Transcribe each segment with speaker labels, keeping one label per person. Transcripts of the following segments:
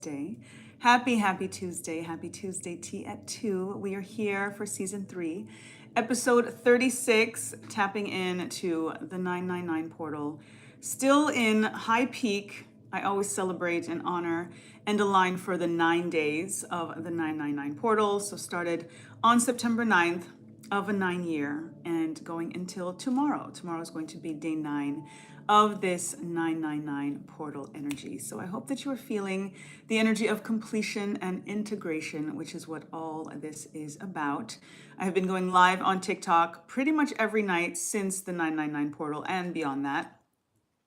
Speaker 1: Day. Happy Tuesday. Happy Tuesday tea at 2. We are here for season 3, episode 36, tapping into the 999 portal. Still in high peak. I always celebrate and honor and align for the 9 days of the 999 portal. So started on September 9th of a 9 year and going until tomorrow. Tomorrow is going to be day 9 of this 999 portal energy. So I hope that you are feeling the energy of completion and integration, which is what all this is about. I have been going live on TikTok pretty much every night since the 999 portal and beyond that,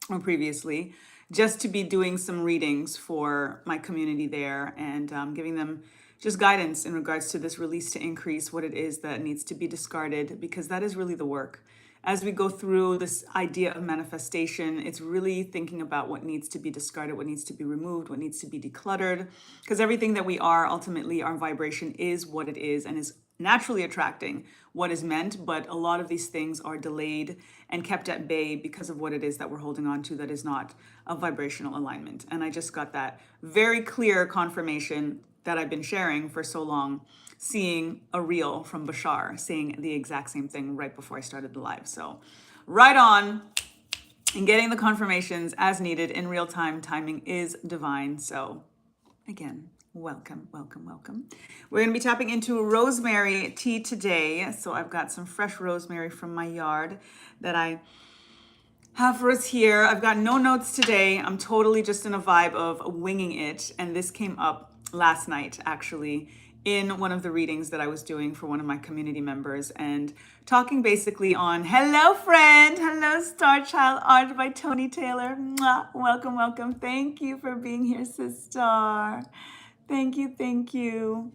Speaker 1: or previously, just to be doing some readings for my community there and giving them just guidance in regards to this release to increase, what it is that needs to be discarded, because that is really the work. As we go through this idea of manifestation, it's really thinking about what needs to be discarded, what needs to be removed, what needs to be decluttered, because everything that we are, ultimately, our vibration is what it is and is naturally attracting what is meant, but a lot of these things are delayed and kept at bay because of what it is that we're holding on to that is not a vibrational alignment. And I just got that very clear confirmation that I've been sharing for so long, seeing a reel from Bashar saying the exact same thing right before I started the live. So right on, and getting the confirmations as needed in real time. Timing is divine. So again, welcome. We're going to be tapping into rosemary tea today. So I've got some fresh rosemary from my yard that I have for us here. I've got no notes today. I'm totally just in a vibe of winging it. And this came up last night, actually, in one of the readings that I was doing for one of my community members, and talking basically on hello friend, hello star child, art by Tony Taylor. Mwah. Welcome. Thank you for being here, sister. Thank you.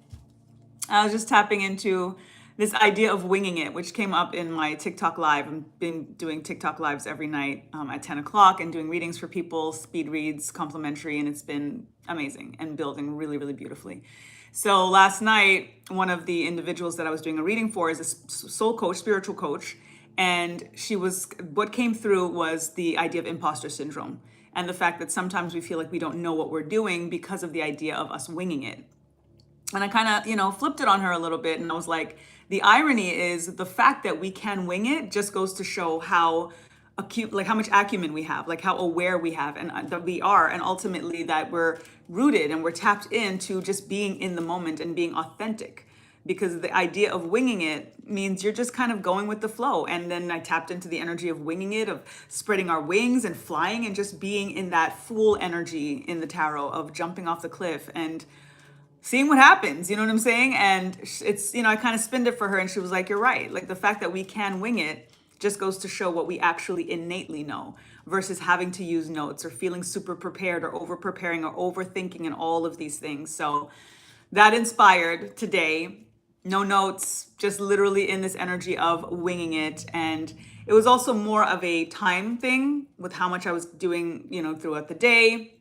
Speaker 1: I was just tapping into this idea of winging it, which came up in my TikTok live. I've been doing TikTok lives every night at 10 o'clock and doing readings for people, speed reads, complimentary, and it's been amazing and building really beautifully. So last night, one of the individuals that I was doing a reading for is a soul coach, spiritual coach, and what came through was the idea of imposter syndrome and the fact that sometimes we feel like we don't know what we're doing because of the idea of us winging it. And I kind of, flipped it on her a little bit, and I was like, the irony is the fact that we can wing it just goes to show how acute, like how much acumen we have, like how aware we have, and that we are, and ultimately that we're rooted and we're tapped into just being in the moment and being authentic. Because the idea of winging it means you're just kind of going with the flow. And then I tapped into the energy of winging it, of spreading our wings and flying and just being in that full energy in the tarot of jumping off the cliff and seeing what happens, you know what I'm saying? And it's, I kind of spinned it for her and she was like, you're right. Like the fact that we can wing it just goes to show what we actually innately know versus having to use notes or feeling super prepared or over preparing or overthinking and all of these things. So that inspired today. No notes, just literally in this energy of winging it. And it was also more of a time thing with how much I was doing, throughout the day,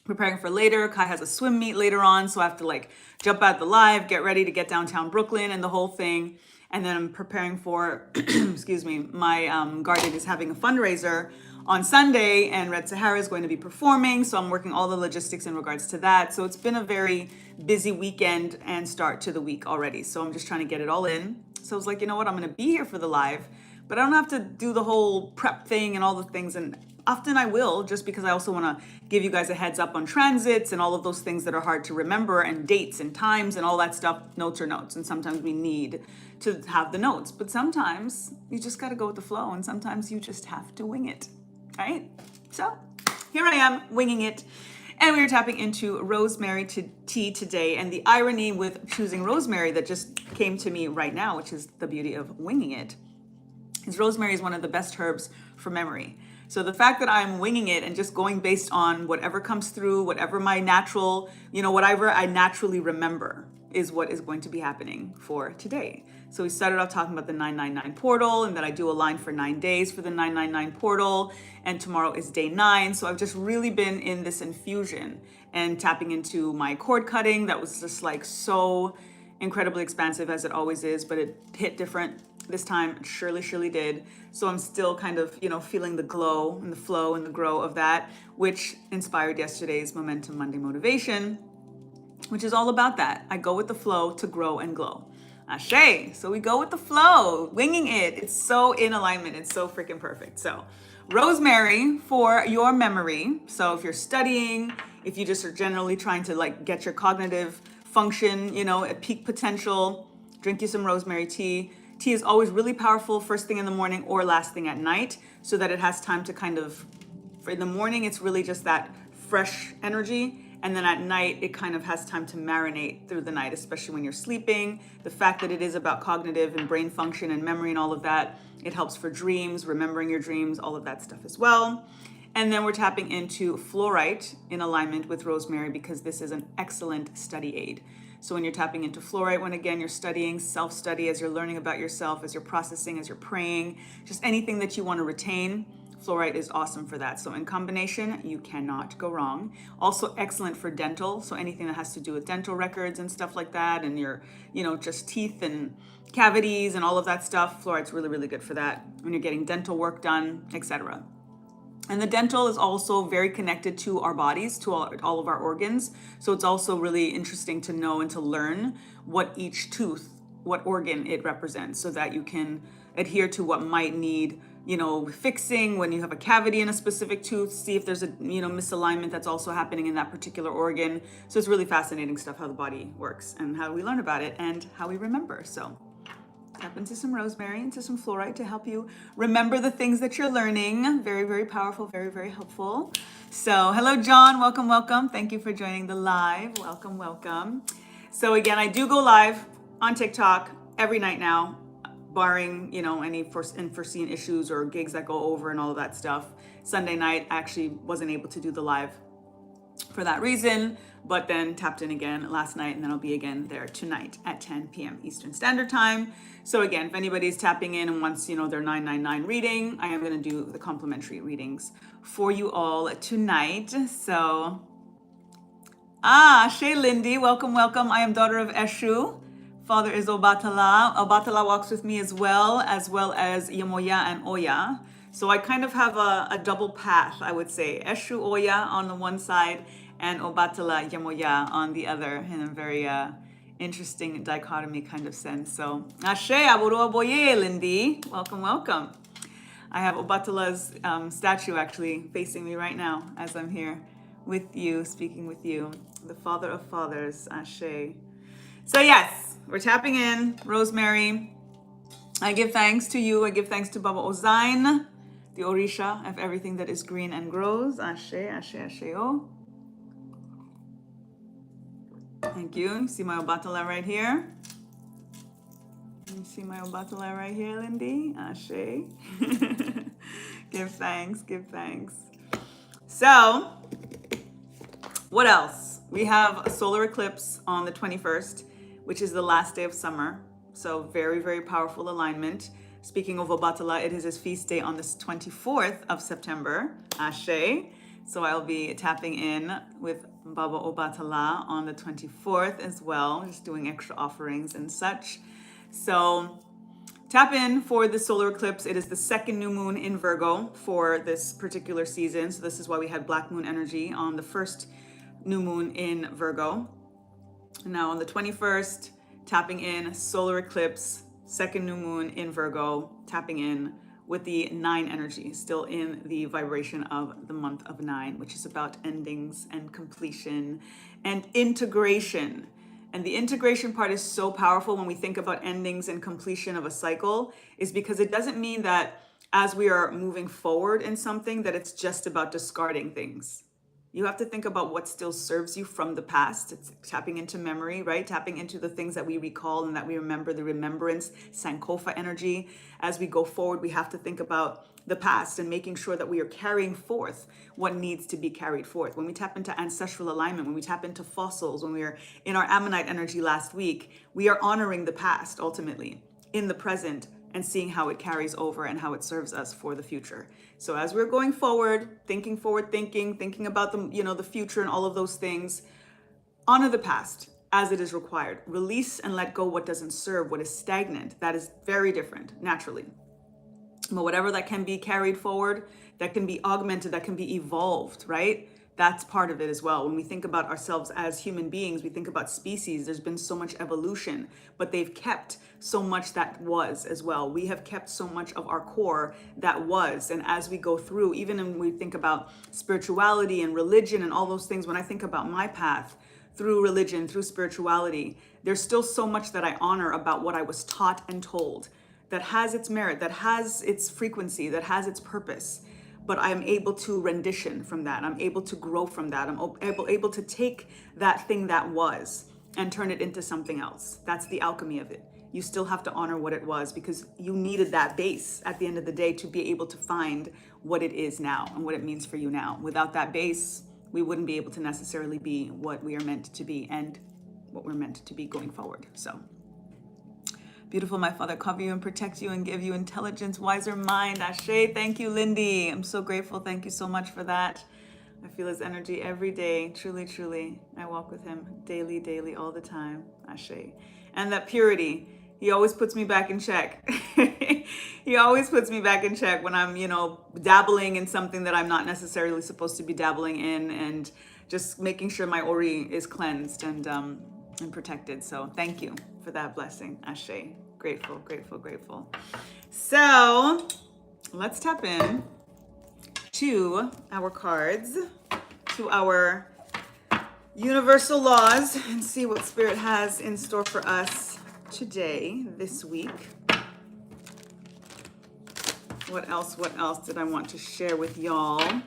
Speaker 1: preparing for later. Kai has a swim meet later on, so I have to jump out the live, get ready to get downtown Brooklyn and the whole thing. And then I'm preparing for, excuse me, my garden is having a fundraiser on Sunday, and Red Sahara is going to be performing, so I'm working all the logistics in regards to that. So it's been a very busy weekend and start to the week already. So I'm just trying to get it all in. So I was like, you know what, I'm going to be here for the live, but I don't have to do the whole prep thing and all the things. And often I will, just because I also want to give you guys a heads up on transits and all of those things that are hard to remember, and dates and times and all that stuff. Notes are notes, and sometimes we need to have the notes, but sometimes you just got to go with the flow, and sometimes you just have to wing it, right? So here I am winging it, and we are tapping into rosemary tea today. And the irony with choosing rosemary that just came to me right now, which is the beauty of winging it, is rosemary is one of the best herbs for memory. So the fact that I'm winging it and just going based on whatever comes through, whatever my natural, whatever I naturally remember is what is going to be happening for today. So we started off talking about the 999 portal, and that I do a line for 9 days for the 999 portal, and tomorrow is day 9. So I've just really been in this infusion and tapping into my cord cutting that was just so incredibly expansive as it always is, but it hit different this time. It surely did. So I'm still kind of, feeling the glow and the flow and the grow of that, which inspired yesterday's Momentum Monday motivation, which is all about that. I go with the flow to grow and glow. Ashe. So we go with the flow, winging it. It's so in alignment. It's so freaking perfect. So, rosemary for your memory. So if you're studying, if you just are generally trying to like get your cognitive function, at peak potential, drink you some rosemary tea. Tea is always really powerful first thing in the morning or last thing at night, so that it has time to kind of, for in the morning, it's really just that fresh energy. And then at night, it kind of has time to marinate through the night, especially when you're sleeping. The fact that it is about cognitive and brain function and memory and all of that, it helps for dreams, remembering your dreams, all of that stuff as well. And then we're tapping into fluorite in alignment with rosemary, because this is an excellent study aid. So when you're tapping into fluorite, when again, you're studying, self-study, as you're learning about yourself, as you're processing, as you're praying, just anything that you want to retain, fluorite is awesome for that. So in combination, you cannot go wrong. Also excellent for dental. So anything that has to do with dental records and stuff like that, and your, just teeth and cavities and all of that stuff, fluorite's really good for that when you're getting dental work done, etc. And the dental is also very connected to our bodies, to all of our organs. So it's also really interesting to know and to learn what each tooth, what organ it represents, so that you can adhere to what might need, fixing when you have a cavity in a specific tooth, see if there's a, misalignment that's also happening in that particular organ. So it's really fascinating stuff, how the body works and how we learn about it and how we remember. So tap into some rosemary, into some fluorite to help you remember the things that you're learning. Very powerful, very helpful. So hello, John. Welcome. Thank you for joining the live. Welcome. So again, I do go live on TikTok every night now, barring, any unforeseen issues or gigs that go over and all of that stuff. Sunday night, I actually wasn't able to do the live for that reason, but then tapped in again last night, and then I'll be again there tonight at 10 p.m. Eastern Standard Time. So again, if anybody's tapping in and wants, their 999 reading, I am going to do the complimentary readings for you all tonight. So, Shay Lindy, welcome. I am daughter of Eshu. Father is Obatala. Obatala walks with me as well as Yamoya and Oya. So I kind of have a double path, I would say. Eshu Oya on the one side and Obatala Yamoya on the other, in a very interesting dichotomy kind of sense. So, Ashe Aburu Aboye, Lindy. Welcome. I have Obatala's statue actually facing me right now as I'm here with you, speaking with you. The Father of Fathers, Ashe. So yes, we're tapping in rosemary. I give thanks to you. I give thanks to Baba Ozain, the Orisha of everything that is green and grows. Ashe. Thank you. You see my Obatala right here? You see my Obatala right here, Lindy? Ashe. Give thanks. So, what else? We have a solar eclipse on the 21st, which is the last day of summer. So very powerful alignment. Speaking of Obatala, it is his feast day on the 24th of September. Ashe. So I'll be tapping in with Baba Obatala on the 24th as well, just doing extra offerings and such. So tap in for the solar eclipse. It is the second new moon in Virgo for this particular season. So this is why we had black moon energy on the first new moon in Virgo. Now on the 21st, tapping in solar eclipse, second new moon in Virgo, tapping in with the 9 energy, still in the vibration of the month of 9, which is about endings and completion and integration. And the integration part is so powerful when we think about endings and completion of a cycle, is because it doesn't mean that as we are moving forward in something that it's just about discarding things. You have to think about what still serves you from the past. It's tapping into memory, right? Tapping into the things that we recall and that we remember, the remembrance, Sankofa energy. As we go forward, we have to think about the past and making sure that we are carrying forth what needs to be carried forth. When we tap into ancestral alignment, when we tap into fossils, when we are in our Ammonite energy last week, we are honoring the past ultimately in the present and seeing how it carries over and how it serves us for the future. So as we're going forward thinking about the future and all of those things, honor the past as it is required. Release and let go what doesn't serve, what is stagnant. That is very different, naturally. But whatever that can be carried forward, that can be augmented, that can be evolved, right? That's part of it as well. When we think about ourselves as human beings, we think about species, there's been so much evolution, but they've kept so much that was as well. We have kept so much of our core that was. And as we go through, even when we think about spirituality and religion and all those things, when I think about my path through religion, through spirituality, there's still so much that I honor about what I was taught and told that has its merit, that has its frequency, that has its purpose. But I'm able to rendition from that. I'm able to grow from that. I'm able to take that thing that was and turn it into something else. That's the alchemy of it. You still have to honor what it was because you needed that base at the end of the day to be able to find what it is now and what it means for you now. Without that base, we wouldn't be able to necessarily be what we are meant to be and what we're meant to be going forward. So beautiful, my Father, cover you and protect you and give you intelligence, wiser mind. Ashe, thank you, Lindy. I'm so grateful. Thank you so much for that. I feel his energy every day. Truly, truly. I walk with him daily, daily, all the time. Ashe. And that purity, he always puts me back in check. He always puts me back in check when I'm, dabbling in something that I'm not necessarily supposed to be dabbling in, and just making sure my Ori is cleansed and protected. So thank you for that blessing. Ashe. Grateful, grateful, grateful. So let's tap in to our cards, to our universal laws, and see what Spirit has in store for us today, this week. What else did I want to share with y'all?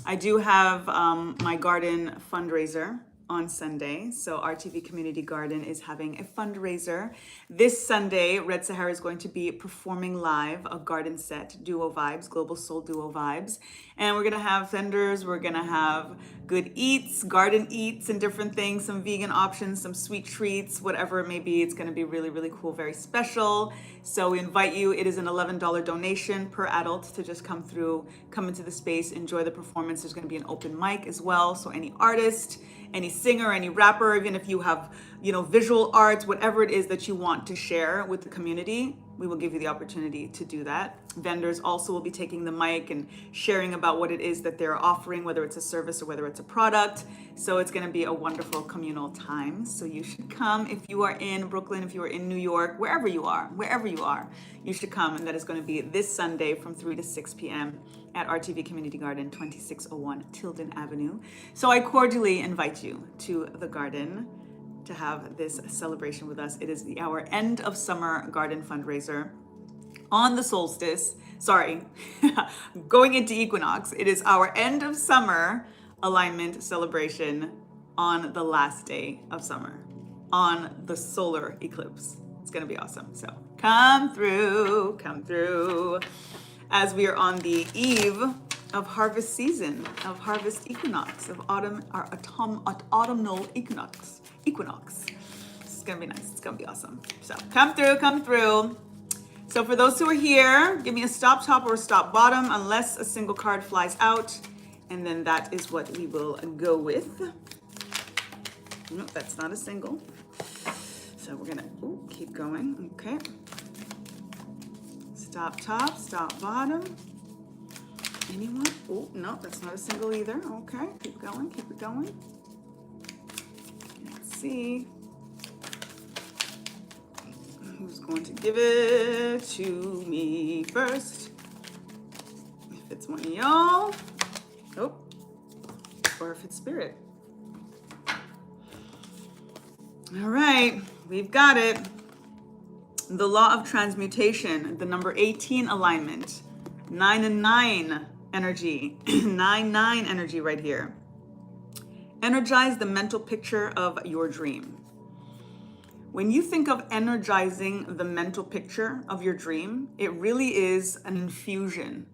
Speaker 1: I do have my garden fundraiser on Sunday. So RTV Community Garden is having a fundraiser. This Sunday, Red Sahara is going to be performing live a garden set, Duo Vibes, Global Soul Duo Vibes. And we're gonna have vendors, we're gonna have good eats, garden eats and different things, some vegan options, some sweet treats, whatever it may be. It's gonna be really, really cool, very special. So we invite you. It is an $11 donation per adult to just come through, come into the space, enjoy the performance. There's gonna be an open mic as well. So any artist, any singer, any rapper, even if you have, visual arts, whatever it is that you want to share with the community, we will give you the opportunity to do that. Vendors also will be taking the mic and sharing about what it is that they're offering, whether it's a service or whether it's a product. So it's going to be a wonderful communal time. So you should come if you are in Brooklyn, if you are in New York, wherever you are, you should come. And that is going to be this Sunday from 3 to 6 p.m. at RTV Community Garden, 2601 Tilden Avenue. So I cordially invite you to the garden to have this celebration with us. It is our end of summer garden fundraiser on the solstice. Going into equinox. It is our end of summer alignment celebration on the last day of summer, on the solar eclipse. It's gonna be awesome. So come through, as we are on the eve of harvest season, of harvest equinox, of autumnal equinox. This is gonna be nice. It's gonna be awesome. So come through. So for those who are here, give me a stop top or a stop bottom, unless a single card flies out, and then that is what we will go with. Nope, that's not a single. So we're gonna keep going. Okay. Stop top, stop bottom. Anyone? Oh, no, that's not a single either. Okay, keep it going. Let's see who's going to give it to me first. If it's one of y'all, or if it's Spirit. All right, we've got it. The law of transmutation, the number 18 alignment, 9 and 9 energy, 9-9 energy right here. Energize the mental picture of your dream. When you think of energizing the mental picture of your dream, it really is an infusion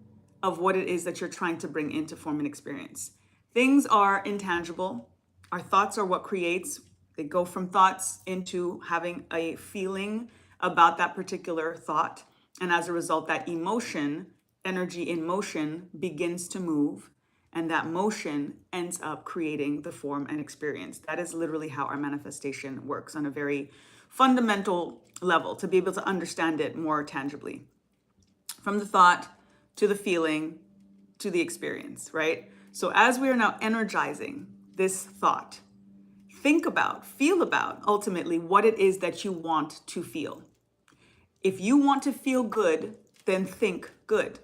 Speaker 1: of what it is that you're trying to bring into form and experience. Things are intangible. Our thoughts are what creates. They go from thoughts into having a feeling about that particular thought. And as a result, that emotion, energy in motion, begins to move. And that motion ends up creating the form and experience. That is literally how our manifestation works on a very fundamental level, to be able to understand it more tangibly. From the thought to the feeling to the experience, right? So as we are now energizing this thought, think about, feel about ultimately what it is that you want to feel. If you want to feel good, then think good.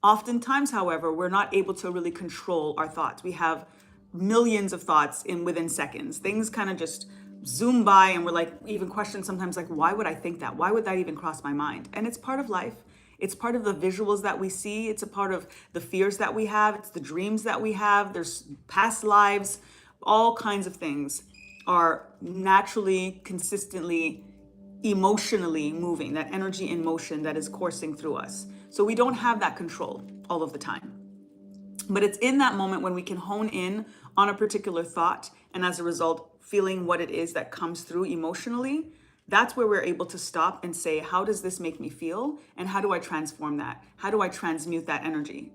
Speaker 1: Oftentimes, however, we're not able to really control our thoughts. We have millions of thoughts within seconds. Things kind of just zoom by, and we're like, even question sometimes like, why would I think that? Why would that even cross my mind? And it's part of life. It's part of the visuals that we see. It's a part of the fears that we have. It's the dreams that we have. There's past lives. All kinds of things are naturally, consistently, emotionally moving, that energy in motion that is coursing through us. So we don't have that control all of the time. But it's in that moment when we can hone in on a particular thought, and as a result, feeling what it is that comes through emotionally, that's where we're able to stop and say, how does this make me feel? And how do I transform that? How do I transmute that energy?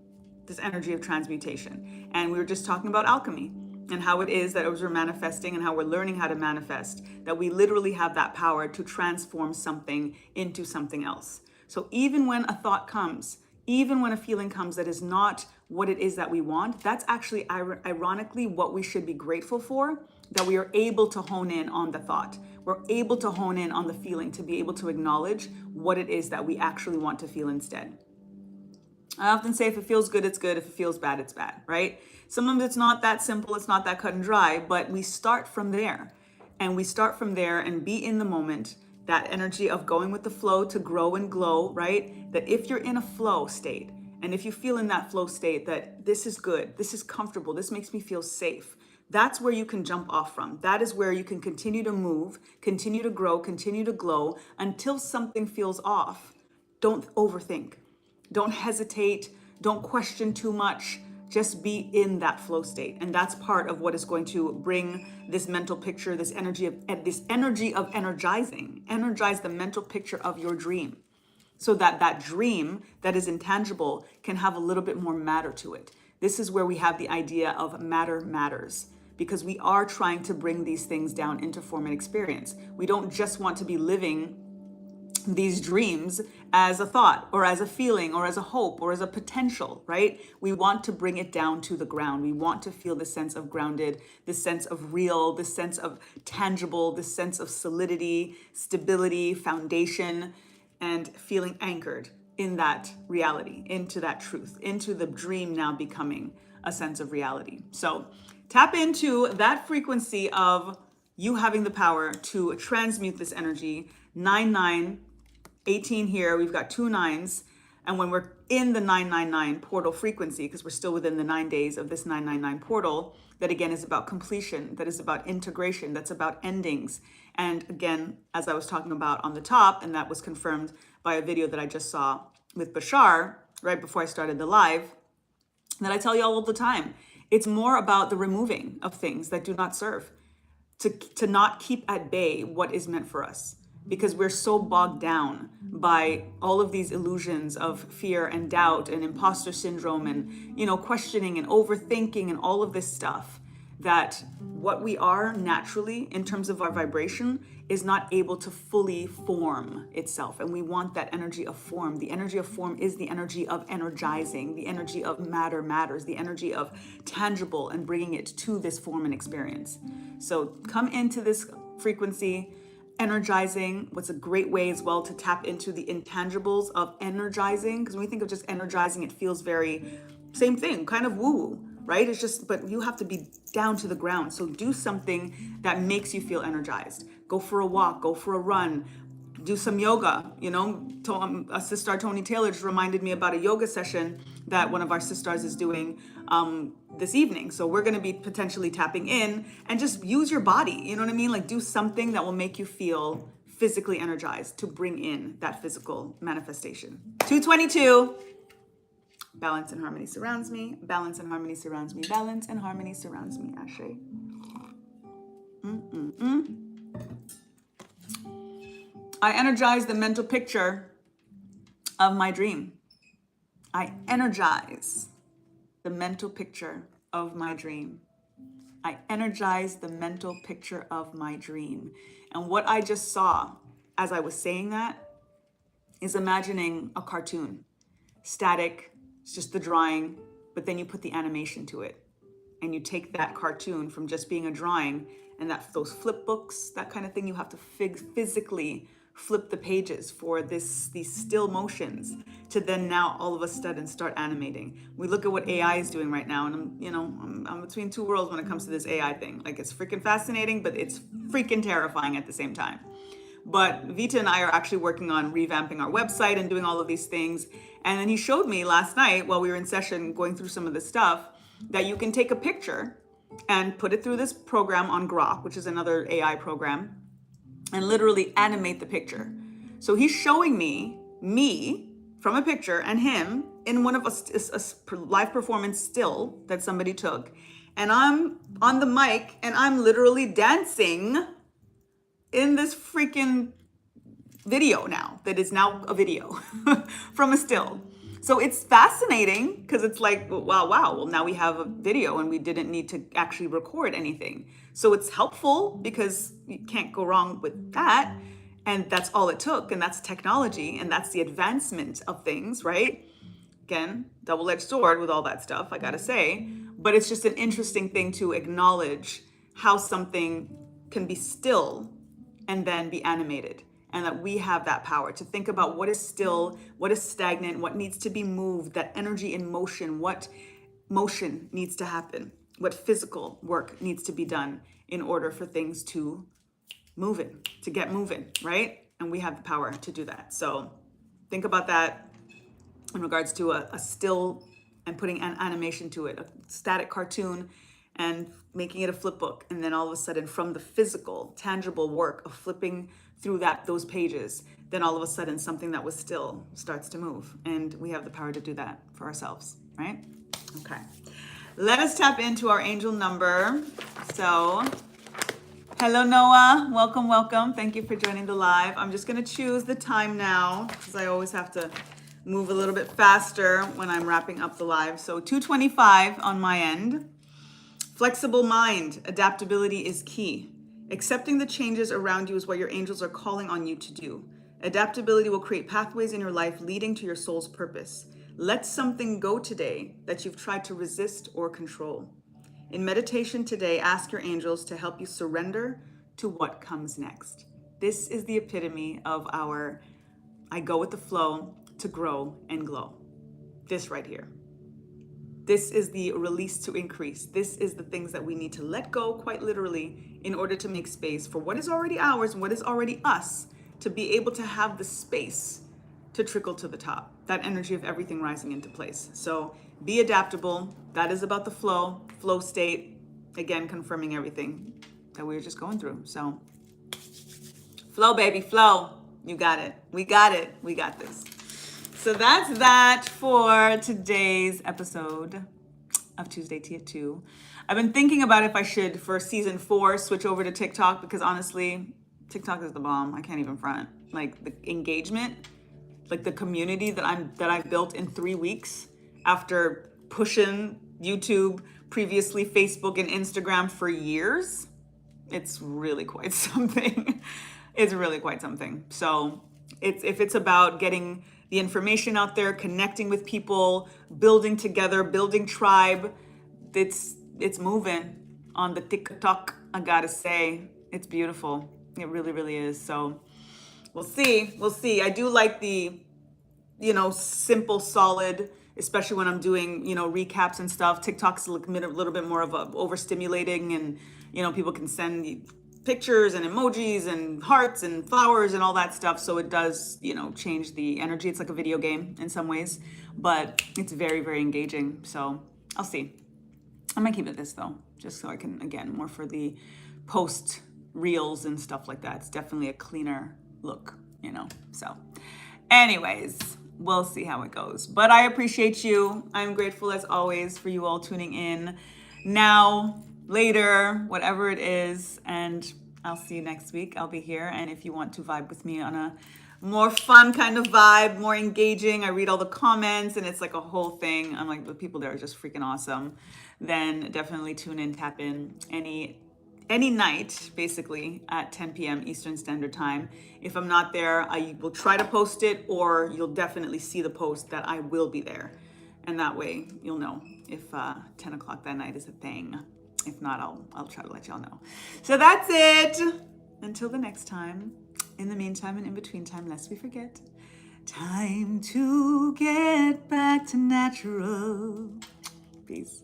Speaker 1: This energy of transmutation. And we were just talking about alchemy and how it is that as we're manifesting and how we're learning how to manifest, that we literally have that power to transform something into something else. So even when a thought comes, even when a feeling comes that is not what it is that we want, that's actually ironically what we should be grateful for, that we are able to hone in on the thought. We're able to hone in on the feeling to be able to acknowledge what it is that we actually want to feel instead. I often say if it feels good, it's good. If it feels bad, it's bad, right? Sometimes it's not that simple. It's not that cut and dry, but we start from there. And we start from there and be in the moment, that energy of going with the flow to grow and glow, right? That if you're in a flow state, and if you feel in that flow state that this is good, this is comfortable, this makes me feel safe, that's where you can jump off from. That is where you can continue to move, continue to grow, continue to glow until something feels off. Don't overthink. Don't hesitate. Don't question too much. Just be in that flow state. And that's part of what is going to bring this mental picture, this energy of energizing. Energize the mental picture of your dream, so that that dream that is intangible can have a little bit more matter to it. This is where we have the idea of matter matters, because we are trying to bring these things down into form and experience. We don't just want to be living these dreams as a thought or as a feeling or as a hope or as a potential, right? We want to bring it down to the ground. We want to feel this sense of grounded, this sense of real, this sense of tangible, this sense of solidity, stability, foundation, and feeling anchored in that reality, into that truth, into the dream now becoming a sense of reality. So tap into that frequency of you having the power to transmute this energy. 9918 here, we've got 2 9s. And when we're in the 999 portal frequency, because we're still within the 9 days of this 999 portal, that again is about completion, that is about integration, that's about endings. And again, as I was talking about on the top, and that was confirmed by a video that I just saw with Bashar right before I started the live, that I tell you all the time, it's more about the removing of things that do not serve, to not keep at bay what is meant for us, because we're so bogged down by all of these illusions of fear and doubt and imposter syndrome and, questioning and overthinking and all of this stuff, that what we are naturally in terms of our vibration is not able to fully form itself. And we want that energy of form. The energy of form is the energy of energizing, the energy of matter matters, the energy of tangible and bringing it to this form and experience. So come into this frequency, energizing. What's a great way as well to tap into the intangibles of energizing, because when we think of just energizing, it feels very same thing, kind of woo-woo, right? It's just, but you have to be down to the ground. So do something that makes you feel energized. Go for a walk, go for a run, do some yoga. A sister, Tony Taylor, just reminded me about a yoga session that one of our sisters is doing this evening. So we're going to be potentially tapping in and just use your body. You know what I mean? Like do something that will make you feel physically energized to bring in that physical manifestation. 222. Balance and harmony surrounds me. Balance and harmony surrounds me. Balance and harmony surrounds me. Ashe. I energize the mental picture of my dream. I energize the mental picture of my dream. I energized the mental picture of my dream. And what I just saw as I was saying that is imagining a cartoon, static, it's just the drawing, but then you put the animation to it. And you take that cartoon from just being a drawing and those flip books, that kind of thing, you have to physically flip the pages for these still motions to then now all of a sudden start animating. We look at what AI is doing right now, and I'm between two worlds when it comes to this AI thing. Like, it's freaking fascinating, but it's freaking terrifying at the same time. But Vita and I are actually working on revamping our website and doing all of these things. And then he showed me last night while we were in session going through some of this stuff that you can take a picture and put it through this program on Grok, which is another AI program, and literally animate the picture. So he's showing me from a picture and him in one of a live performance still that somebody took. And I'm on the mic and I'm literally dancing in this freaking video now that is now a video from a still. So it's fascinating because it's like, wow, well, now we have a video and we didn't need to actually record anything. So it's helpful because you can't go wrong with that. And that's all it took. And that's technology. And that's the advancement of things, right? Again, double-edged sword with all that stuff, I gotta say. But it's just an interesting thing to acknowledge how something can be still and then be animated. And that we have that power to think about what is still, what is stagnant, what needs to be moved, that energy in motion, what motion needs to happen, what physical work needs to be done in order for things to move in, to get moving, right? And we have the power to do that. So think about that in regards to a still and putting an animation to it, a static cartoon and making it a flip book. And then all of a sudden from the physical, tangible work of flipping through those pages, then all of a sudden something that was still starts to move. And we have the power to do that for ourselves, right? Okay. Let us tap into our angel number. So, hello Noah, welcome. Thank you for joining the live. I'm just gonna choose the time now because I always have to move a little bit faster when I'm wrapping up the live. So 2:25 on my end. Flexible mind, adaptability is key. Accepting the changes around you is what your angels are calling on you to do. Adaptability will create pathways in your life leading to your soul's purpose. Let something go today that you've tried to resist or control. In meditation today, ask your angels to help you surrender to what comes next. This is the epitome of our I go with the flow to grow and glow. This right here. This is the release to increase. This is the things that we need to let go, quite literally, in order to make space for what is already ours and what is already us, to be able to have the space to trickle to the top. That energy of everything rising into place. So be adaptable. That is about the flow state. Again, confirming everything that we were just going through. So flow, baby, flow. You got it. We got it. We got this. So that's that for today's episode of Tuesday Tea at 2. I've been thinking about if I should, for season 4, switch over to TikTok because honestly, TikTok is the bomb. I can't even front. Like the engagement, like the community that I've built in 3 weeks after pushing YouTube, previously Facebook and Instagram for years. It's really quite something. It's really quite something. So if it's about getting the information out there, connecting with people, building together, building tribe, it's moving on the TikTok, I gotta say. It's beautiful. It really, really is. So we'll see. I do like the, simple, solid, especially when I'm doing, recaps and stuff. TikTok's a little bit more of a overstimulating and, people can send pictures and emojis and hearts and flowers and all that stuff. So it does, change the energy. It's like a video game in some ways, but it's very, very engaging. So I'll see. I might keep it this though, just so I can, again, more for the post reels and stuff like that. It's definitely a cleaner look, So anyways, we'll see how it goes. But I appreciate you. I'm grateful as always for you all tuning in now, later, whatever it is. And I'll see you next week. I'll be here. And if you want to vibe with me on a more fun kind of vibe, more engaging. I read all the comments and it's like a whole thing. I'm like, the people there are just freaking awesome. Then definitely tune in, tap in any night, basically at 10 p.m. Eastern Standard Time. If I'm not there, I will try to post it, or you'll definitely see the post that I will be there. And that way you'll know if 10 o'clock that night is a thing. If not, I'll try to let y'all know. So that's it. Until the next time. In the meantime and in between time, lest we forget, time to get back to natural. Peace.